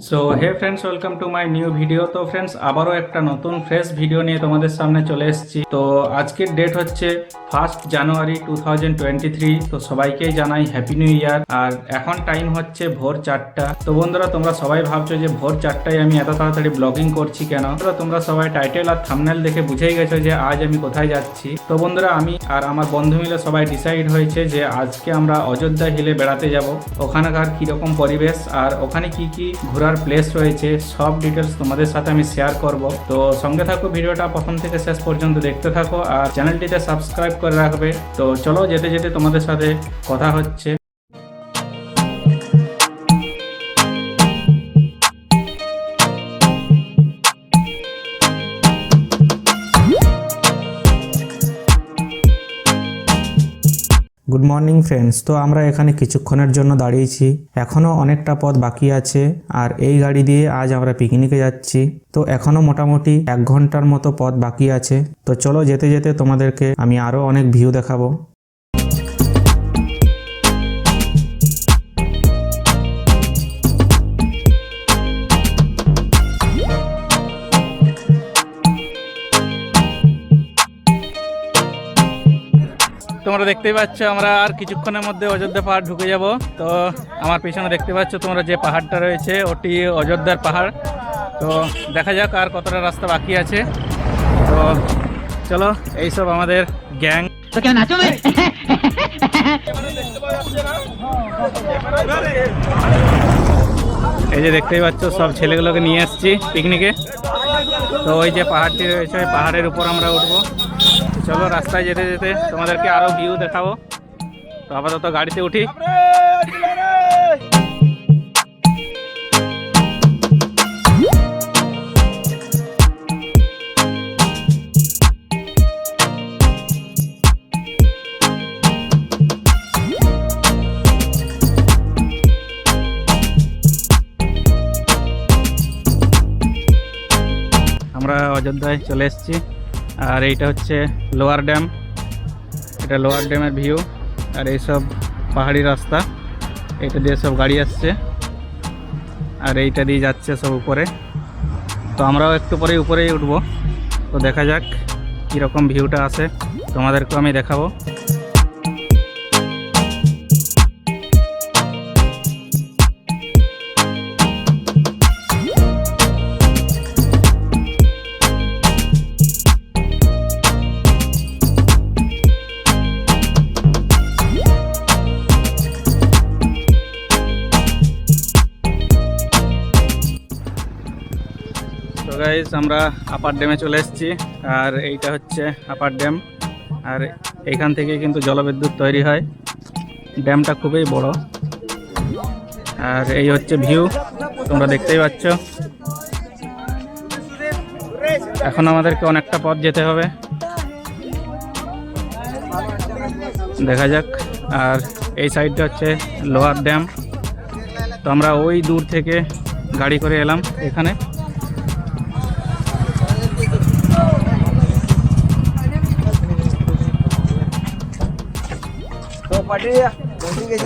So hey friends, welcome to my new video. তো friends, আবারও একটা নতুন ফ্রেশ ভিডিও নিয়ে তোমাদের সামনে চলে এসেছি। তো আজকের ডেট হচ্ছে 1 জানুয়ারি 2023। তো সবাইকেই জানাই হ্যাপি নিউ ইয়ার। আর এখন টাইম হচ্ছে ভোর 4টা। তো বন্ধুরা, তোমরা সবাই ভাবছো যে ভোর 4টায় আমি এত তাড়াতাড়ি ব্লগিং করছি কেন। তো তোমরা সবাই টাইটেল আর থাম্বনেল দেখে বুঝেই গেছো যে আজ আমি কোথায় যাচ্ছি। তো বন্ধুরা, আমি আর আমার বন্ধু মিলে সবাই ডিসাইড হয়েছে যে আজকে আমরা অযোধ্যা হিলে বেড়াতে যাব। ওখানকার কীরকম পরিবেশ আর ওখানে কি কি ঘোরার প্লেস রয়েছে সব ডিটেলস তোমাদের সাথে আমি শেয়ার করব। তো সঙ্গে থাকো, ভিডিওটা প্রথম থেকে শেষ পর্যন্ত দেখতে থাকো আর চ্যানেলটিতে সাবস্ক্রাইব করে রাখবে। তো চলো যেতে যেতে তোমাদের সাথে কথা হচ্ছে। Good morning friends. তো আমরা এখানে কিছুক্ষণের জন্য দাঁড়িয়েছি, এখনও অনেকটা পথ বাকি আছে। আর এই গাড়ি দিয়ে আজ আমরা পিকনিকে যাচ্ছি। তো এখনও মোটামুটি 1 ঘন্টার মতো পথ বাকি আছে। তো চলো যেতে যেতে তোমাদেরকে আমি আরও অনেক ভিউ দেখাবো। তোমরা দেখতেই পাচ্ছ আমরা আর কিছুক্ষণের মধ্যে অযোধ্যা পাহাড় ঢুকে যাব। তো আমার পিছনে দেখতে পাচ্ছ তোমরা যে পাহাড়টা রয়েছে ওটি অযোধ্যার পাহাড়। তো দেখা যাক আর কতটা রাস্তা বাকি আছে। তো চলো, এইসব আমাদের গ্যাং। তো কেন নাচো ভাই? এই যে দেখতেই পাচ্ছ সব ছেলেগুলোকে নিয়ে আসছি পিকনিকে। তো ওই যে পাহাড়টি রয়েছে ওই পাহাড়ের উপর আমরা উঠবো। চলো রাস্তায় যেতে যেতে তোমাদেরকে আরো ভিউ দেখাবো। তো আপাতত গাড়িতে উঠি। আমরা অযোধ্যায় চলে এসেছি। আর এইটা হচ্ছে লোয়ার ড্যাম। এটা লোয়ার ড্যামের ভিউ। আর এইসব পাহাড়ি রাস্তা, এটা দিয়ে সব গাড়ি আসছে আর এইটা দিয়ে যাচ্ছে সব উপরে। তো আমরাও একটু পরে উপরেই উঠবো। তো দেখা যাক কীরকম ভিউটা আসে, তোমাদেরকেও আমি দেখাবো। তো গাইস, আমরা আপার ড্যামে চলে এসেছি। আর এইটা হচ্ছে আপার ড্যাম। আর এইখান থেকে কিন্তু জলবিদ্যুৎ তৈরি হয়। ড্যামটা খুবই বড়। আর এই হচ্ছে ভিউ, তোমরা দেখতেই পাচ্ছ। এখন আমাদেরকে অনেকটা পথ যেতে হবে, দেখা যাক। আর এই সাইডটা হচ্ছে লোয়ার ড্যাম। তো আমরা ওই দূর থেকে গাড়ি করে এলাম এখানে।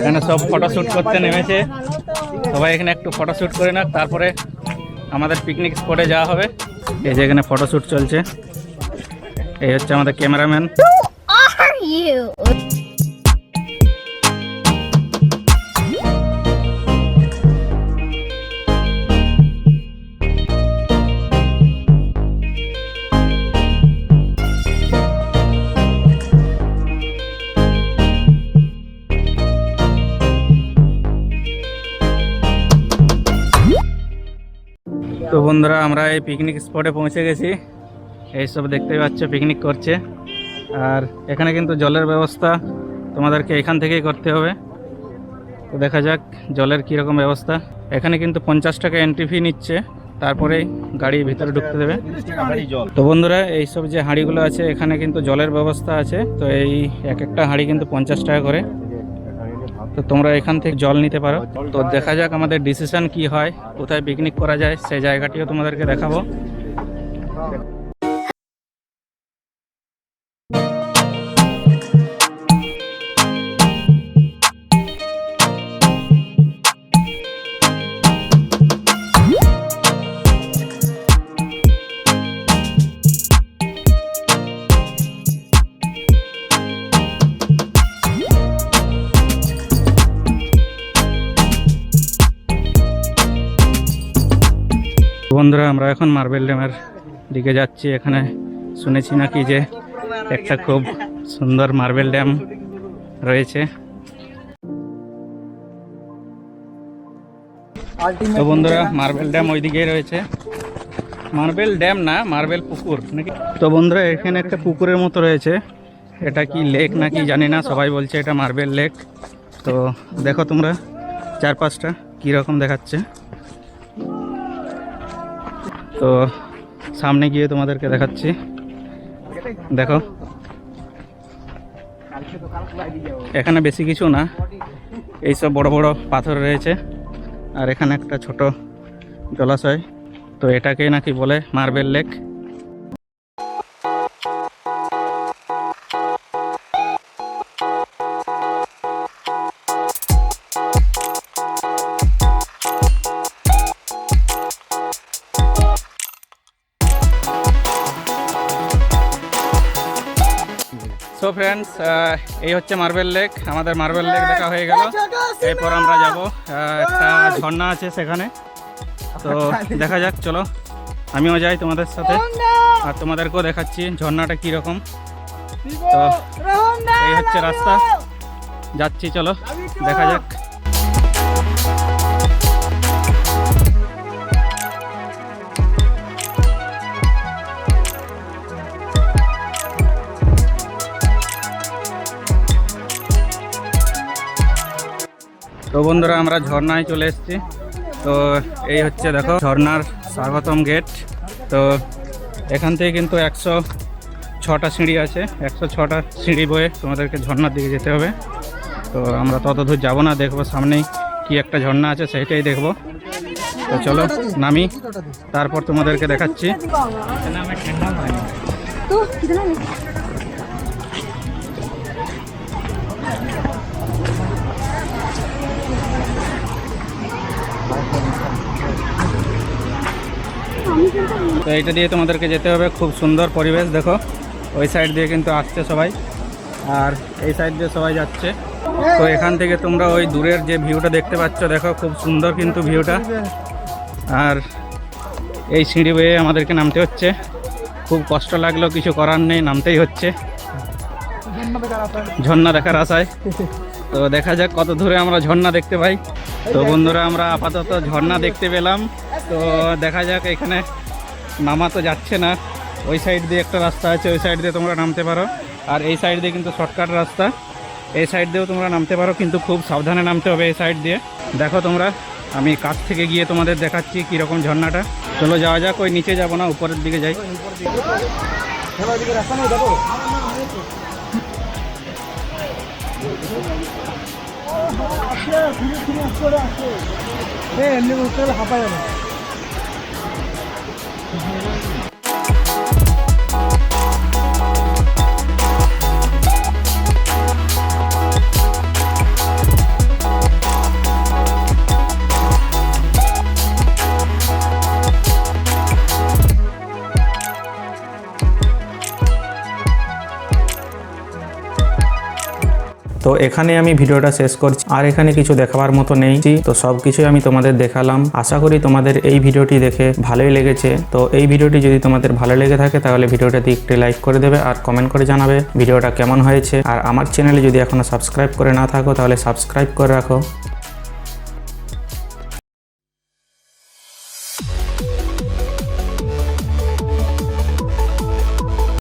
এখানে সব ফটোশ্যুট করতে নেমেছে সবাই। এখানে একটু ফটোশ্যুট করে না, তারপরে আমাদের পিকনিক স্পটে যাওয়া হবে। এই যে এখানে ফটোশ্যুট চলছে। এই হচ্ছে আমাদের ক্যামেরাম্যান। তো বন্ধুরা, আমরা এই পিকনিক স্পটে পৌঁছে গেছি। এইসব দেখতেই পাচ্ছ পিকনিক করছে। আর এখানে কিন্তু জলের ব্যবস্থা তোমাদেরকে এখান থেকেই করতে হবে। তো দেখা যাক জলের কীরকম ব্যবস্থা। এখানে কিন্তু 50 টাকা এন্ট্রি ফি নিচ্ছে, তারপরেই গাড়ি ভিতরে ঢুকতে দেবে। তো বন্ধুরা, এইসব যে হাঁড়িগুলো আছে এখানে কিন্তু জলের ব্যবস্থা আছে। তো এই এক একটা হাঁড়ি কিন্তু 50 টাকা করে। তো তোমরা এখান থেকে জল নিতে পারো। তো দেখা যাক আমাদের ডিসিশন কি হয়, কোথায় পিকনিক করা যায় সেই জায়গাটিও তোমাদেরকে দেখাবো। বন্ধুরা আমরা এখন মার্বেল ড্যামের দিকে যাচ্ছি। এখানে শুনেছি নাকি যে একটা খুব সুন্দর মার্বেল ড্যাম রয়েছে। তো বন্ধুরা মার্বেল ড্যাম ওইদিকেই রয়েছে, মার্বেল ড্যাম না মার্বেল পুকুর নাকি। তো বন্ধুরা এখানে একটা পুকুরের মতো রয়েছে, এটা কি লেক নাকি জানি না, সবাই বলছে এটা মার্বেল লেক। তো দেখো তোমরা চারপাশটা কীরকম দেখাচ্ছে। তো সামনে গিয়ে তোমাদেরকে দেখাচ্ছি, দেখো এখানে বেশি কিছু না, এইসব বড় বড় পাথর রয়েছে আর এখানে একটা ছোট জলাশয়। তো এটাকে নাকি বলে মার্বেল লেক। সো ফ্রেন্ডস, এই হচ্ছে মার্বেল লেক। আমাদের মার্বেল লেক দেখা হয়ে গেল। এরপর আমরা যাব, একটা ঝর্ণা আছে সেখানে। তো দেখা যাক, চলো আমিও যাই তোমাদের সাথে আর তোমাদেরকেও দেখাচ্ছি ঝর্ণাটা কীরকম। তো এই হচ্ছে রাস্তা, যাচ্ছি, চলো দেখা যাক। তো বন্ধুরা আমরা ঝর্ণায় চলে এসেছি। তো এই হচ্ছে দেখো ঝর্ণার স্বাগতম গেট। তো এখান থেকে কিন্তু 106টা সিঁড়ি আছে, 106টা সিঁড়ি বয়ে তোমাদেরকে ঝর্ণার দিকে যেতে হবে। তো আমরা তত দূর যাবো না, দেখবো সামনেই কি একটা ঝর্ণা আছে সেইটাই দেখবো। তো চলো নামি, তারপর তোমাদেরকে দেখাচ্ছি। তো এইটা দিয়ে তোমাদেরকে যেতে হবে, খুব সুন্দর পরিবেশ। দেখো ওই সাইড দিয়ে কিন্তু আসছে সবাই আর এই সাইড দিয়ে সবাই যাচ্ছে। তো এখান থেকে তোমরা ওই দূরের যে ভিউটা দেখতে পাচ্ছ, দেখো খুব সুন্দর কিন্তু ভিউটা। আর এই সিঁড়ি বেয়ে আমাদেরকে নামতে হচ্ছে, খুব কষ্ট লাগলেও কিছু করার নেই, নামতেই হচ্ছে ঝর্ণা দেখার আশায়। তো দেখা যাক কত দূরে আমরা ঝর্ণা দেখতে পাই। তো বন্ধুরা আমরা আপাতত ঝর্ণা দেখতে পেলাম। তো দেখা যাক, এখানে নামা তো যাচ্ছে না, ওই সাইড দিয়ে একটা রাস্তা আছে, ওই সাইড দিয়ে তোমরা নামতে পারো। আর এই সাইড দিয়ে কিন্তু শর্টকাট রাস্তা, এই সাইড দিয়েও তোমরা নামতে পারো, কিন্তু খুব সাবধানে নামতে হবে এই সাইড দিয়ে। দেখো তোমরা, আমি কাছ থেকে গিয়ে তোমাদের দেখাচ্ছি কীরকম ঝর্ণাটা। চলো যাওয়া যাক, ওই নিচে যাবো না, উপরের দিকে যাই। তো এখানে আমি ভিডিওটা শেষ করছি, আর এখানে কিছু দেখাবার মতো নেই। তো সবকিছুই আমি তোমাদের দেখালাম। আশা করি তোমাদের এই ভিডিওটি দেখে ভালোই লেগেছে। তো এই ভিডিওটি যদি তোমাদের ভালো লেগে থাকে তাহলে ভিডিওটাতে একটি লাইক করে দেবে আর কমেন্ট করে জানাবে ভিডিওটা কেমন হয়েছে। আর আমার চ্যানেলে যদি এখনো সাবস্ক্রাইব করে না থাকো তাহলে সাবস্ক্রাইব করে রাখো।